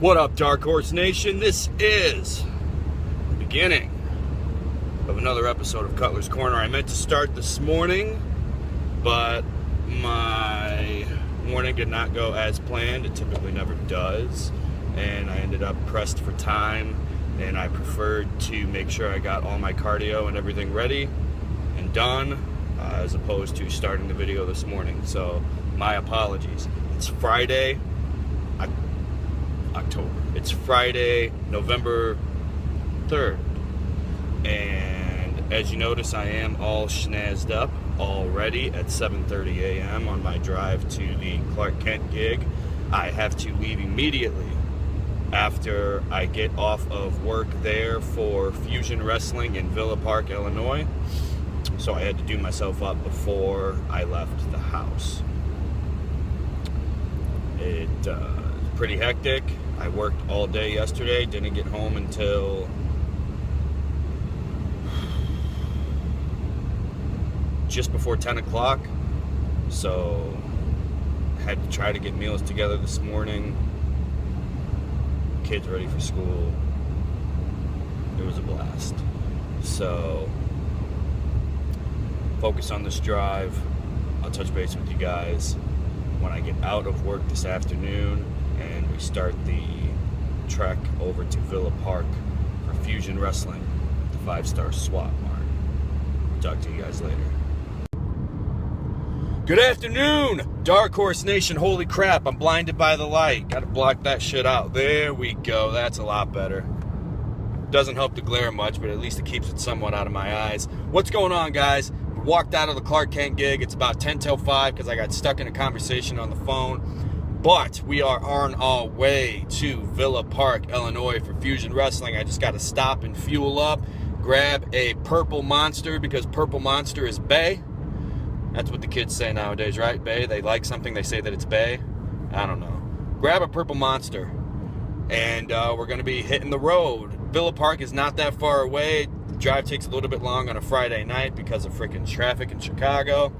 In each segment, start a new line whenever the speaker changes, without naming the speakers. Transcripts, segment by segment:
What up, Dark Horse Nation? This is the beginning of another episode of Cutlers Corner. I meant to start this morning, but my morning did not go as planned. It typically never does, and I ended up pressed for time, and I preferred to make sure I got all my cardio and everything ready and done, as opposed to starting the video this morning. So my apologies. It's Friday, October. It's Friday, November 3rd. And as you notice, I am all schnazzed up already at 7:30 a.m. on my drive to the Clark Kent gig. I have to leave immediately after I get off of work there for Fusion Wrestling in Villa Park, Illinois. So I had to do myself up before I left the house. It's pretty hectic. I worked all day yesterday, didn't get home until just before 10 o'clock. So had to try to get meals together this morning. Kids ready for school. It was a blast. So focus on this drive. I'll touch base with you guys when I get out of work this afternoon and we start the trek over to Villa Park for Fusion Wrestling, the 5-star SWAT Mart. Talk to you guys later. Good afternoon, Dark Horse Nation. Holy crap, I'm blinded by the light. Gotta block that shit out. There we go. That's a lot better. Doesn't help the glare much, but at least it keeps it somewhat out of my eyes. What's going on, guys? Walked out of the Clark Kent gig. It's about 10 till 5 because I got stuck in a conversation on the phone. But we are on our way to Villa Park, Illinois for Fusion Wrestling. I just got to stop and fuel up, grab a Purple Monster because Purple Monster is bae. That's what the kids say nowadays, right? Bae. They like something, they say that it's bae. I don't know. Grab a Purple Monster. And we're going to be hitting the road. Villa Park is not that far away. The drive takes a little bit long on a Friday night because of freaking traffic in Chicago.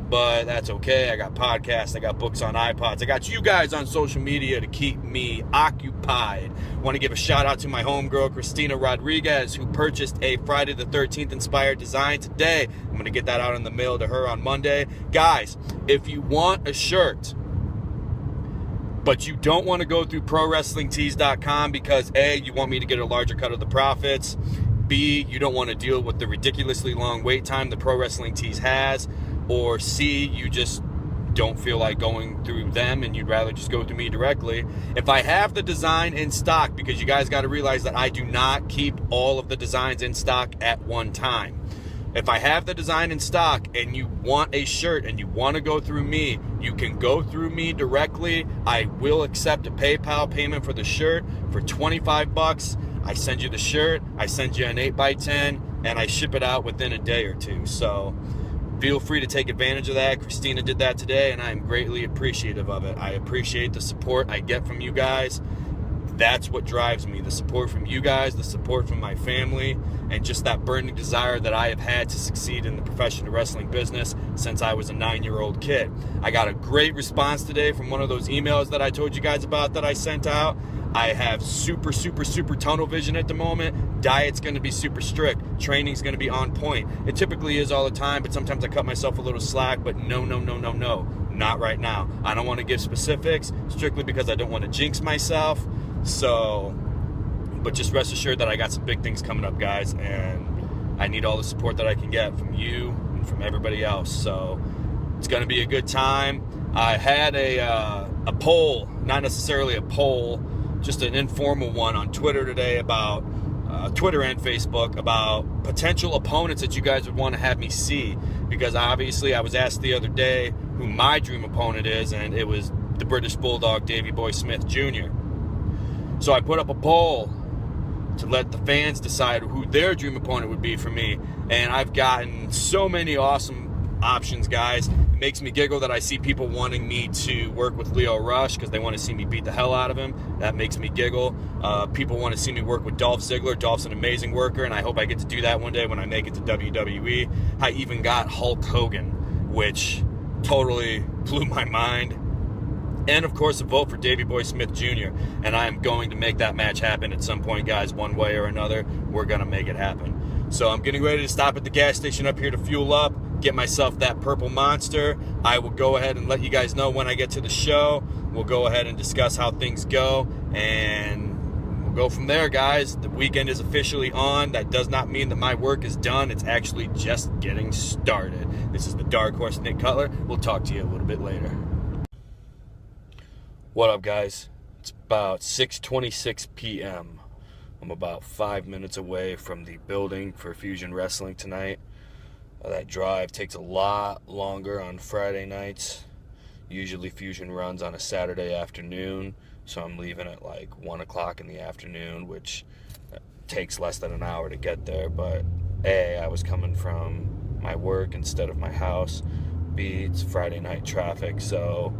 But that's okay. I got podcasts. I got books on iPods. I got you guys on social media to keep me occupied. Want to give a shout out to my homegirl, Christina Rodriguez, who purchased a Friday the 13th inspired design today. I'm going to get that out in the mail to her on Monday. Guys, if you want a shirt, but you don't want to go through ProWrestlingTees.com because A, you want me to get a larger cut of the profits. B, you don't want to deal with the ridiculously long wait time the Pro Wrestling Tees has. Or C, you just don't feel like going through them and you'd rather just go through me directly. If I have the design in stock, because you guys got to realize that I do not keep all of the designs in stock at one time. If I have the design in stock and you want a shirt and you want to go through me, you can go through me directly. I will accept a PayPal payment for the shirt for $25. I send you the shirt, I send you an 8x10, and I ship it out within a day or two. So feel free to take advantage of that. Christina did that today, and I am greatly appreciative of it. I appreciate the support I get from you guys. That's what drives me, the support from you guys, the support from my family, and just that burning desire that I have had to succeed in the professional wrestling business since I was a 9-year-old kid. I got a great response today from one of those emails that I told you guys about that I sent out. I have super tunnel vision at the moment. Diet's going to be super strict. Training's going to be on point. It typically is all the time, but sometimes I cut myself a little slack, but no. Not right now. I don't want to give specifics, strictly because I don't want to jinx myself. So, but just rest assured that I got some big things coming up, guys, and I need all the support that I can get from you and from everybody else. So it's going to be a good time. I had a poll, not necessarily a poll, just an informal one on Twitter today about Twitter and Facebook about potential opponents that you guys would want to have me see, because obviously I was asked the other day who my dream opponent is, and it was the British Bulldog Davey Boy Smith Jr. So I put up a poll to let the fans decide who their dream opponent would be for me, and I've gotten so many awesome options, guys. It makes me giggle that I see people wanting me to work with Leo Rush because they want to see me beat the hell out of him. That makes me giggle. People want to see me work with Dolph Ziggler. Dolph's an amazing worker, and I hope I get to do that one day when I make it to WWE. I even got Hulk Hogan, which totally blew my mind. And, of course, a vote for Davey Boy Smith Jr. And I am going to make that match happen at some point, guys, one way or another. We're going to make it happen. So I'm getting ready to stop at the gas station up here to fuel up, get myself that purple monster. I will go ahead and let you guys know when I get to the show. We'll go ahead and discuss how things go, and we'll go from there, guys. The weekend is officially on. That does not mean that my work is done. It's actually just getting started. This is the Dark Horse Nick Cutler. We'll talk to you a little bit later. What up, guys? It's about 6:26 p.m. I'm about 5 minutes away from the building for Fusion Wrestling tonight. That drive takes a lot longer on Friday nights. Usually Fusion runs on a Saturday afternoon, so I'm leaving at like 1 o'clock in the afternoon, which takes less than an hour to get there. But A, I was coming from my work instead of my house. B, it's Friday night traffic, so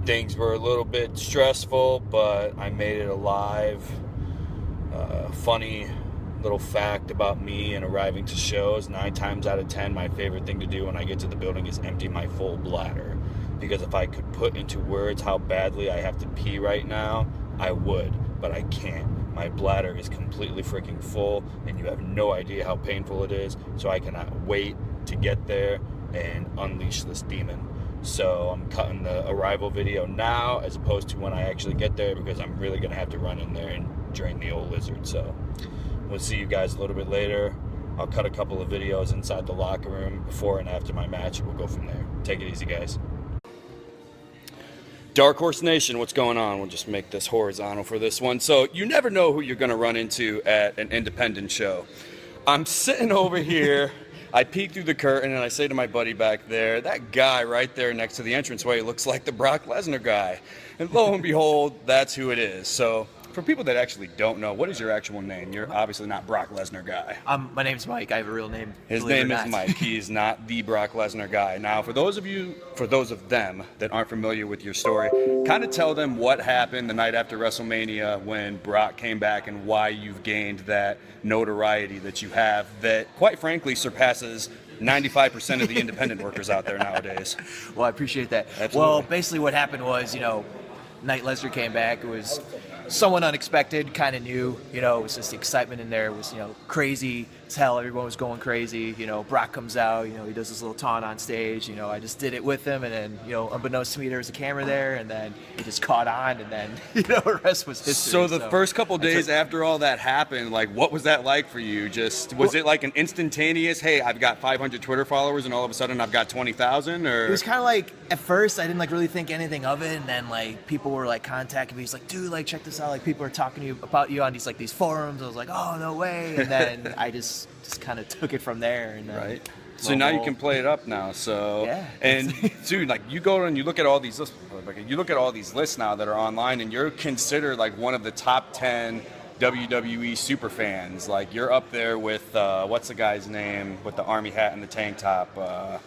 things were a little bit stressful, but I made it alive. Funny little fact about me and arriving to shows: 9 times out of 10, my favorite thing to do when I get to the building is empty my full bladder. Because if I could put into words how badly I have to pee right now, I would, but I can't. My bladder is completely freaking full, and you have no idea how painful it is, so I cannot wait to get there and unleash this demon. So I'm cutting the arrival video now as opposed to when I actually get there, because I'm really going to have to run in there and drain the old lizard. So we'll see you guys a little bit later. I'll cut a couple of videos inside the locker room before and after my match, and we'll go from there. Take it easy, guys. Dark Horse Nation, what's going on? We'll just make this horizontal for this one. So you never know who you're going to run into at an independent show. I'm sitting over here. I peek through the curtain and I say to my buddy back there, that guy right there next to the entranceway looks like the Brock Lesnar guy. And lo and behold, that's who it is. So for people that actually don't know, what is your actual name? You're obviously not Brock Lesnar guy.
My name's Mike. I have a real name.
His name is Mike. He is not the Brock Lesnar guy. Now, for those of them that aren't familiar with your story, kind of tell them what happened the night after WrestleMania when Brock came back and why you've gained that notoriety that you have that, quite frankly, surpasses 95% of the independent workers out there nowadays.
Well, I appreciate that.
Absolutely.
Well, basically what happened was, night Lesnar came back. It was somewhat unexpected, kind of new. It was just the excitement in there. It was, crazy as hell. Everyone was going crazy. Brock comes out. He does his little taunt on stage. I just did it with him, and then, unbeknownst to me, there was a camera there, and then it just caught on, and then, the rest was history.
So the first couple days after all that happened, like, what was that like for you? Was it like an instantaneous, hey, I've got 500 Twitter followers, and all of a sudden I've got 20,000, or? It
was kind of like, at first, I didn't, really think anything of it, and then, people were, contacting me. He's like, dude, check this out. People are talking to you about you on these forums. I was like, oh, no way. And then I just kind of took it from there. And then,
right. So now you can play it up now. So
yeah.
And dude, you go and you look at all these lists now that are online, and you're considered one of the top 10 WWE super fans. You're up there with what's the guy's name with the army hat and the tank top?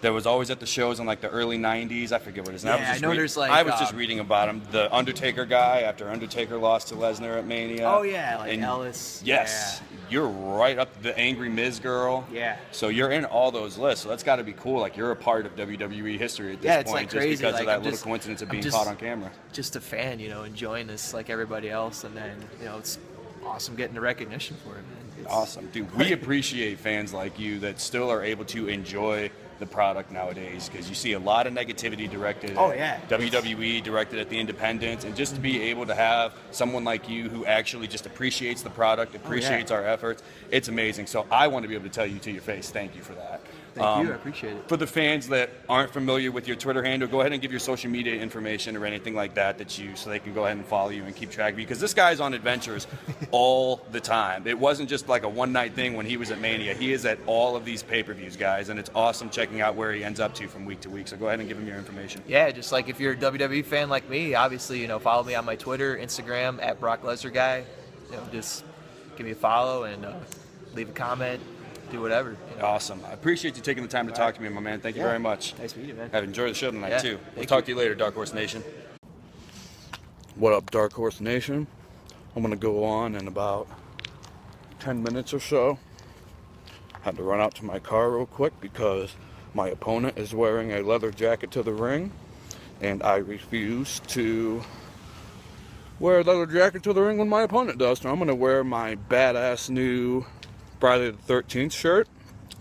That was always at the shows in the early 90s. I forget what his name is. I was just reading about him. The Undertaker guy, after Undertaker lost to Lesnar at Mania.
Oh, yeah, Ellis.
Yes. Yeah. You're right up the Angry Miz girl.
Yeah.
So you're in all those lists. So that's got to be cool. You're a part of WWE history at this point.
Crazy.
Just because of that little coincidence of being caught on camera.
Just a fan, enjoying this like everybody else. And then, it's awesome getting the recognition for it, man.
Awesome. Dude, we appreciate fans like you that still are able to enjoy the product nowadays, because you see a lot of negativity directed at WWE, directed at the independents, and just to be able to have someone like you who actually just appreciates the product, appreciates our efforts, it's amazing. So I want to be able to tell you to your face, thank you for that.
Thank you, I appreciate it.
For the fans that aren't familiar with your Twitter handle, go ahead and give your social media information or anything like that so they can go ahead and follow you and keep track of you, because this guy's on adventures all the time. It wasn't just a one-night thing when he was at Mania. He is at all of these pay-per-views, guys, and it's awesome checking out where he ends up to from week to week. So go ahead and give him your information.
Yeah, just if you're a WWE fan like me, obviously, follow me on my Twitter, Instagram, at Brock Lesnar Guy. Just give me a follow and leave a comment. Do whatever.
Awesome. I appreciate you taking the time to talk to me, my man. Thank you very much.
Nice to meet you, man.
I've enjoyed the show tonight, too. We'll talk to you later, Dark Horse Nation. What up, Dark Horse Nation? I'm going to go on in about 10 minutes or so. Had to run out to my car real quick because my opponent is wearing a leather jacket to the ring. and I refuse to wear a leather jacket to the ring when my opponent does. So I'm going to wear my badass new Friday the 13th shirt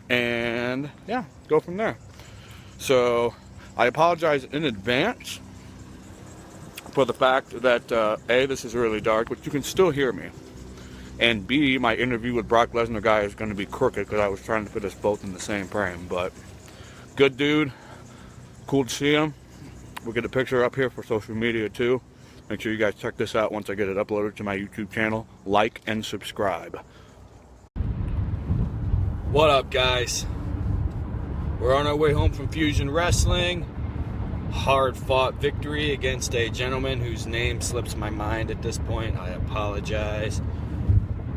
and yeah, go from there. So I apologize in advance for the fact that A, this is really dark, but you can still hear me. And B, my interview with Brock Lesnar guy is going to be crooked because I was trying to put us both in the same frame. But good dude, cool to see him. We'll get a picture up here for social media too. Make sure you guys check this out once I get it uploaded to my YouTube channel. Like and subscribe. What up, guys? We're on our way home from Fusion Wrestling. Hard-fought victory against a gentleman whose name slips my mind at this point. I apologize.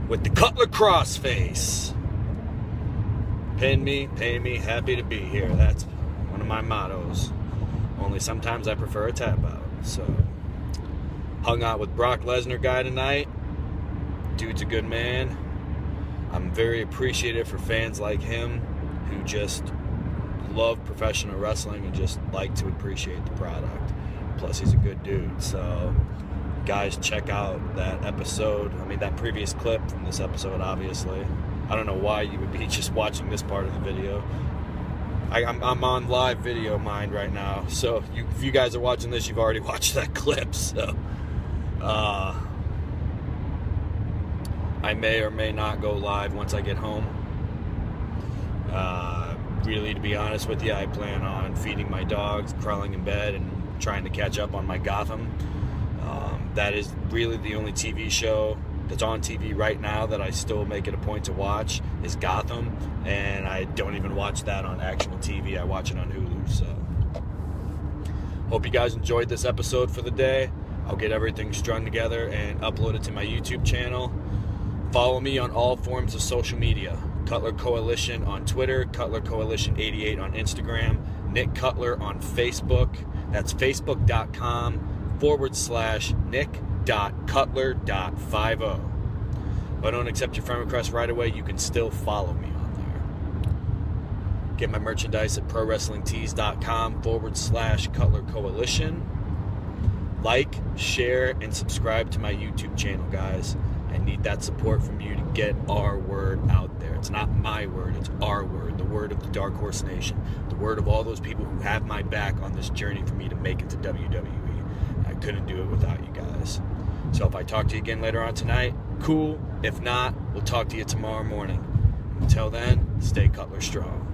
With the Cutler crossface. Pin me, pay me, happy to be here. That's one of my mottos. Only sometimes I prefer a tap out. So, hung out with Brock Lesnar guy tonight. Dude's a good man. I'm very appreciative for fans like him who just love professional wrestling and just like to appreciate the product. Plus, he's a good dude. So, guys, check out that episode. I mean, that previous clip from this episode, obviously. I don't know why you would be just watching this part of the video. I'm on live video mind right now. So, if you guys are watching this, you've already watched that clip. So, I may or may not go live once I get home. Really, to be honest with you, I plan on feeding my dogs, crawling in bed, and trying to catch up on my Gotham. That is really the only TV show that's on TV right now that I still make it a point to watch is Gotham, and I don't even watch that on actual TV. I watch it on Hulu. So, hope you guys enjoyed this episode for the day. I'll get everything strung together and upload it to my YouTube channel. Follow me on all forms of social media. Cutler Coalition on Twitter, Cutler Coalition 88 on Instagram, Nick Cutler on Facebook. That's facebook.com/nick.cutler.50. If I don't accept your friend request right away, you can still follow me on there. Get my merchandise at prowrestlingtees.com/Cutler Coalition. Like, share, and subscribe to my YouTube channel, guys. I need that support from you to get our word out there. It's not my word, it's our word, the word of the Dark Horse Nation, the word of all those people who have my back on this journey for me to make it to WWE. I couldn't do it without you guys. So if I talk to you again later on tonight, cool. If not, we'll talk to you tomorrow morning. Until then, stay Cutler strong.